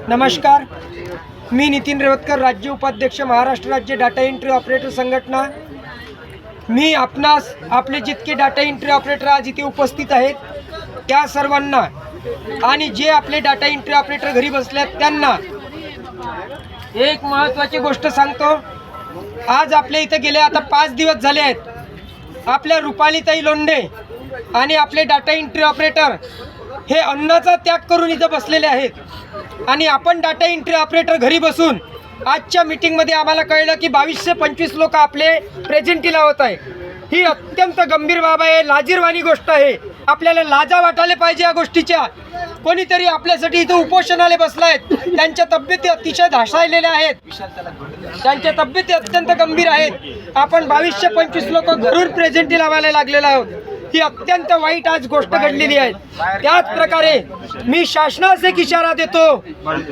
नमस्कार, मी नितीन रेवतकर, राज्य उपाध्यक्ष, महाराष्ट्र राज्य डाटा एंट्री ऑपरेटर संघटना। मी आपणास आपले जितके डाटा एंट्री ऑपरेटर आज इथे उपस्थित आहेत त्या सर्वांना आणि जे आपले डाटा एंट्री ऑपरेटर घरी बसले आहेत त्यांना एक महत्त्वाची गोष्ट सांगतो। आज आपल्या इथे गेले आता 5 दिवस झाले आहेत। आपल्या रुपालीताई लोंढे आणि आपले डाटा एंट्री ऑपरेटर हे अन्नाचा त्याग करून इथं बसलेले आहेत आणि आपण डाटा एंट्री ऑपरेटर घरी बसून आजच्या मीटिंगमध्ये आम्हाला कळलं की 22 ते 25 लोक आपले प्रेझेंटी लावत आहे। ही अत्यंत गंभीर बाब आहे, लाजिरवाणी गोष्ट आहे। आपल्याला लाजा वाटायला पाहिजे या गोष्टीच्या। कोणीतरी आपल्यासाठी इथं उपोषणाला बसला आहेत, त्यांच्या तब्येती अतिशय ढासळलेल्या आहेत, त्यांच्या तब्येती अत्यंत गंभीर आहेत। आपण 22 ते 25 लोक घरून प्रेझेंटी लावायला लागलेलो आहोत। ही अत्यंत वाईट आज गोष्ट घडलेली आहे। त्याच प्रकारे मी शासनास एक इशारा देतो,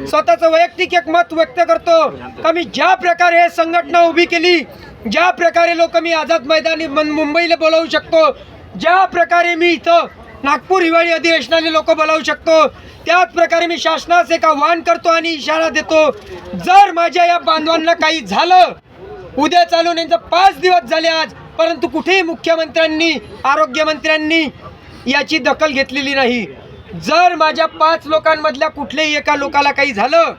स्वतःचं वैयक्तिक एक मत व्यक्त करतो का मी ज्या प्रकारे हे संघटना उभी केली, ज्या प्रकारे लोक मी आझाद मैदानी मुंबईला बोलावू शकतो, ज्या प्रकारे मी इथं नागपूर हिवाळी अधिवेशनाला लोक बोलावू शकतो, त्याच प्रकारे मी शासनास एक आव्हान करतो आणि इशारा देतो, जर माझ्या या बांधवांना काही झालं, उद्या चालून यांचं 5 दिवस झाले आज, परंतु कुठेही मुख्यमंत्र्यांनी, आरोग्यमंत्र्यांनी याची दखल घेतलेली नाही। जर माझ्या 5 लोकांमधल्या कुठल्याही एका लोकाला काही झालं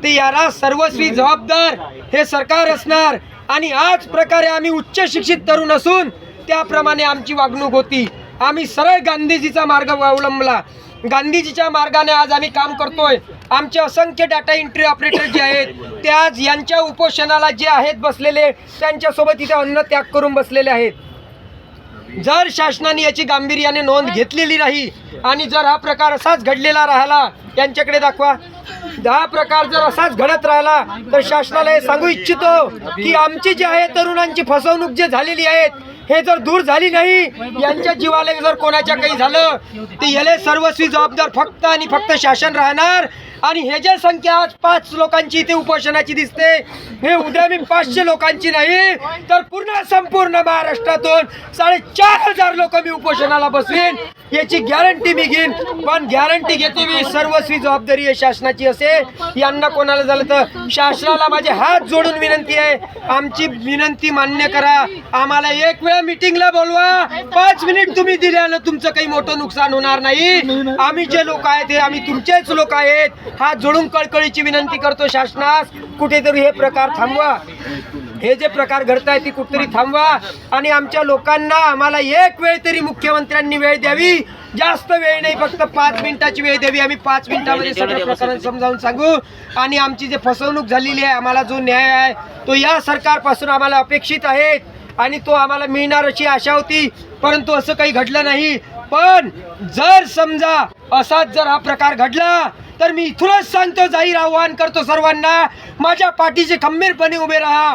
तर याला सर्वस्वी जबाबदार हे सरकार असणार। आणि आज प्रकारे आम्ही उच्च शिक्षित तरुण असून त्याप्रमाणे आमची वागणूक होती। आम्ही सरळ गांधीजीचा मार्ग अवलंबला, गांधीजीच्या मार्गाने आज आम्ही काम करतोय। आमचे असंख्य डाटा एंट्री ऑपरेटर जे आहेत ते आज यांच्या उपोषणाला जे आहेत बसलेले, त्यांच्यासोबत इथे अन्न त्याग करून बसलेले आहेत। जर शासनाने याची गांभीर्याने नोंद घेतलेली नाही आणि जर हा प्रकार असाच घडलेला राहिला, यांच्याकडे दाखवा, हा प्रकार जर असाच घडत राहिला तर शासनाला हे सांगू इच्छितो की आमची जी आहे तरुणांची फसवणूक जे झालेली आहे हे जर दूर झाली नाही, यांच्या जीवाला जर कोणाच्या काही झालं तर याला सर्वस्वी जबाबदार फक्त आणि फक्त शासन राहणार। आणि हे जे संख्या आज 5 लोकांची इथे उपोषणाची दिसते, हे उद्या मी 500 लोकांची नाही तर संपूर्ण महाराष्ट्रातून 4,500 लोक मी उपोषणाला बसवीन, याची गॅरंटी मी घेईन। पण गॅरंटी घेते मी, सर्वस्वी जबाबदारी आहे शासनाची असे। यांना कोणाला झालं तर शासनाला माझे हात जोडून विनंती आहे, आमची विनंती मान्य करा। आम्हाला एक वेळा मीटिंगला बोलवा, 5 मिनिट तुम्ही दिल्यानं तुमचं काही मोठं नुकसान होणार नाही। आम्ही जे लोक आहेत हे आम्ही तुमचेच लोक आहेत। हात जोडून कळकळीची विनंती करतो शासनास, कुठेतरी हे प्रकार थांबवा, हे जे प्रकार घडताय ती कुठेतरी थांबवा। आणि आमच्या लोकांना आम्हाला एक वेळ तरी मुख्यमंत्र्यांनी वेळ द्यावी, जास्त वेळ नाही, फक्त 5 मिनिटाची वेळ द्यावी। आम्ही 5 मिनिटामध्ये सगळं प्रकरण समजावून सांगू। आणि आमची जे फसवणूक झालेली आहे, आम्हाला जो न्याय आहे तो या सरकारपासून आम्हाला अपेक्षित आहे आणि तो आम्हाला मिळणार अशी आशा होती, परंतु असं काही घडलं नाही। पण जर समजा असाच जर हा प्रकार घडला तर मी इथूनच सांगतो, जाहीर आव्हान करतो सर्वांना, माझ्या पाठीशी खंबीरपणे उभे राहा।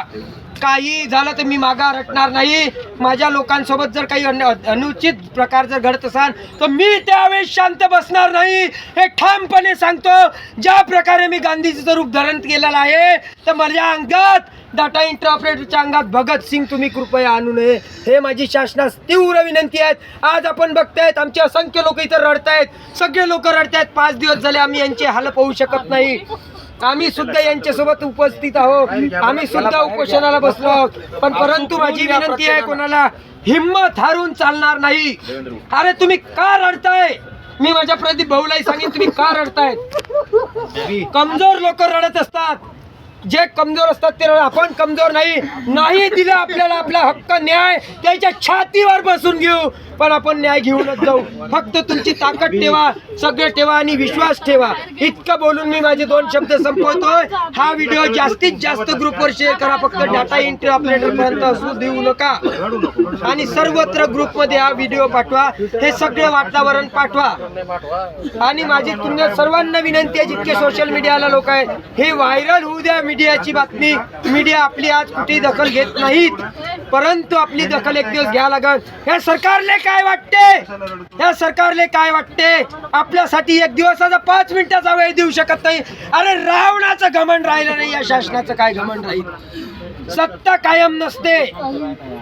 काही झालं तर मी मागा हटणार नाही। माझ्या लोकांसोबत जर काही अनुचित प्रकार जर घडत असाल तर मी त्यावेळेस शांत बसणार नाही, हे ठामपणे सांगतो। ज्या प्रकारे मी गांधीजीचं रूप धारण केलेलं आहे तर माझ्या अंगात, डाटा एंट्री ऑपरेटरच्या अंगात भगत सिंग तुम्ही कृपया आणू नये, हे माझी शासनास तीव्र विनंती आहे। आज आपण बघतायत आमचे असंख्य लोक इथं रडतायत, सगळे लोक रडतायत। 5 दिवस झाले आम्ही यांचे हाल पाहू शकत नाही। आम्ही सुद्धा यांच्यासोबत उपस्थित आहोत, आम्ही सुद्धा उपोषणाला बसलो आहोत। पण परंतु माझी विनंती आहे, कोणाला हिम्मत हारून चालणार नाही। अरे तुम्ही का रडताय? मी माझ्या प्रदीप भाऊलाही सांगेन, तुम्ही का रडताय? कमजोर लोक रडत असतात, जे कमजोर असतात ते आपण कमजोर नाही दिलं आपल्याला आपला हक्क, न्याय त्याच्या छातीवर बसून घेऊ, पण आपण न्याय घेऊनच जाऊ। फक्त तुमची ताकद ठेवा, सगळे ठेवा आणि विश्वास ठेवा। इतकं बोलून मी माझे 2 शब्द संपवतोय। हा व्हिडिओ जास्तीत जास्त ग्रुपवर शेअर करा, फक्त डाटा एंट्री ऑपरेटर पर्यंत असू देऊ नका आणि सर्वत्र ग्रुपमध्ये हा व्हिडिओ पाठवा, हे सगळे वातावरण पाठवा। आणि माझी तुमच्या सर्वांना विनंती आहे, जितके सोशल मीडियाला लोक आहेत हे व्हायरल होऊ द्या। मीडियाची बातमी, मीडिया आपली आज कुठेही दखल घेत नाहीत, परंतु आपली दखल एक दिवस घ्या लागल। या सरकारले काय वाटते, या सरकारले काय वाटते? आपल्यासाठी एक दिवसाचा 5 मिनिटाचा वेळ देऊ शकत नाही। अरे रावणाचं घमंड राहिलं नाही, या शासनाचं काय घमंड राहील? सत्ता कायम नसते,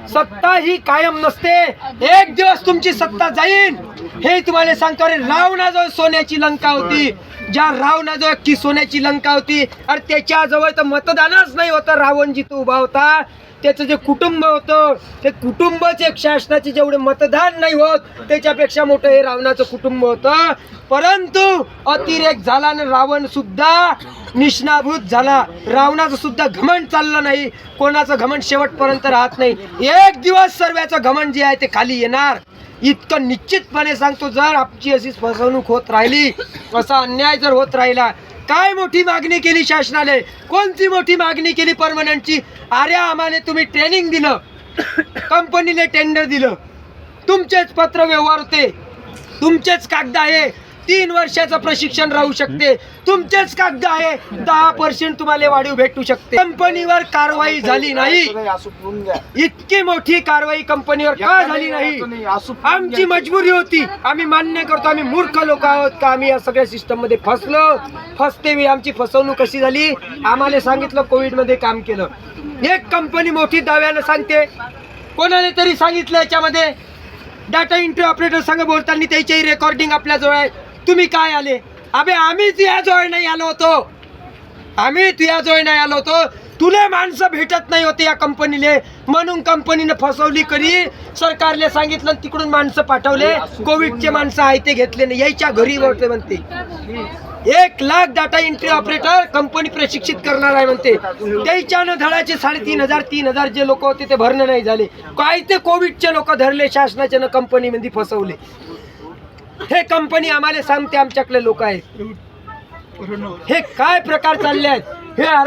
सत्ता ही कायम नसते। एक दिवस तुमची सत्ता जाईल, हे तुम्हाला सांगतो। अरे रावणाजवळ सोन्याची लंका होती, ज्या रावणाजवळ की सोन्याची लंका होती, अरे त्याच्याजवळ तर मतदानच नाही होतं. रावण जिथं उभा होता त्याचं जे कुटुंब होतं, ते कुटुंबच एक शासनाचे जेवढे मतदान नाही होत त्याच्यापेक्षा मोठं हे रावणाचं कुटुंब होतं. परंतु अतिरेक झाला आणि रावण सुद्धा निष्णाभूत झाला. रावणाचं सुद्धा घमंड चाललं नाही. कोणाचं घमंड शेवटपर्यंत राहत नाही. एक दिवस सर्वांचं घमंड जे आहे ते खाली येणार, इतकं निश्चितपणे सांगतो. जर आमची अशीच फसवणूक होत राहिली, असा अन्याय जर होत राहिला, काय मोठी मागणी केली शासनाने, कोणती मोठी मागणी केली परमनंटची? अरे आम्हाला तुम्ही ट्रेनिंग दिलं, कंपनीने टेंडर दिलं, तुमचेच पत्र व्यवहार होते, तुमचेच कागद आहे, 3 वर्षाचं प्रशिक्षण राहू शकते, तुमचेच कागद आहे, 10% तुम्हाला वाढीव भेटू शकते. कंपनीवर कारवाई झाली नाही. इतकी मोठी कारवाई कंपनीवर का झाली नाही? आमची मजबुरी होती. आम्ही मान्य करतो, आम्ही मूर्ख लोक आहोत का आम्ही या सगळ्या सिस्टम मध्ये फसलो. फसते वेळी आमची फसवणूक कशी झाली? आम्हाला सांगितलं कोविड मध्ये काम केलं. एक कंपनी मोठी दाव्यानं सांगते, कोणाने तरी सांगितलं याच्यामध्ये डाटा एंट्री ऑपरेटर संघ बोलताना त्याची रेकॉर्डिंग आपल्याजवळ आहे. तुम्ही काय आले? अबे आम्ही तुझ्याजवळ नाही आलो होतो, आम्ही तुझ्याजवळ नाही आलो होतो. तुला माणसं भेटत नाही होते या कंपनीले, म्हणून कंपनीने फसवली करी. सरकारले सांगितलं तिकडून माणसं पाठवले, कोविडचे माणसं आहे ते घेतले नाही, यायच्या घरी होते म्हणते. 1 lakh data entry operator company प्रशिक्षित करणार आहे म्हणते. त्याच्यानं धडाचे 3,500 3,000 जे लोक होते ते भरणं नाही झाले. काय ते कोविडचे लोक धरले शासनाच्या कंपनीमध्ये फसवले. हे कंपनी आम्हाला सांगते आमच्याकडे लोक आहेत. हे काय प्रकार चालले आहेत हे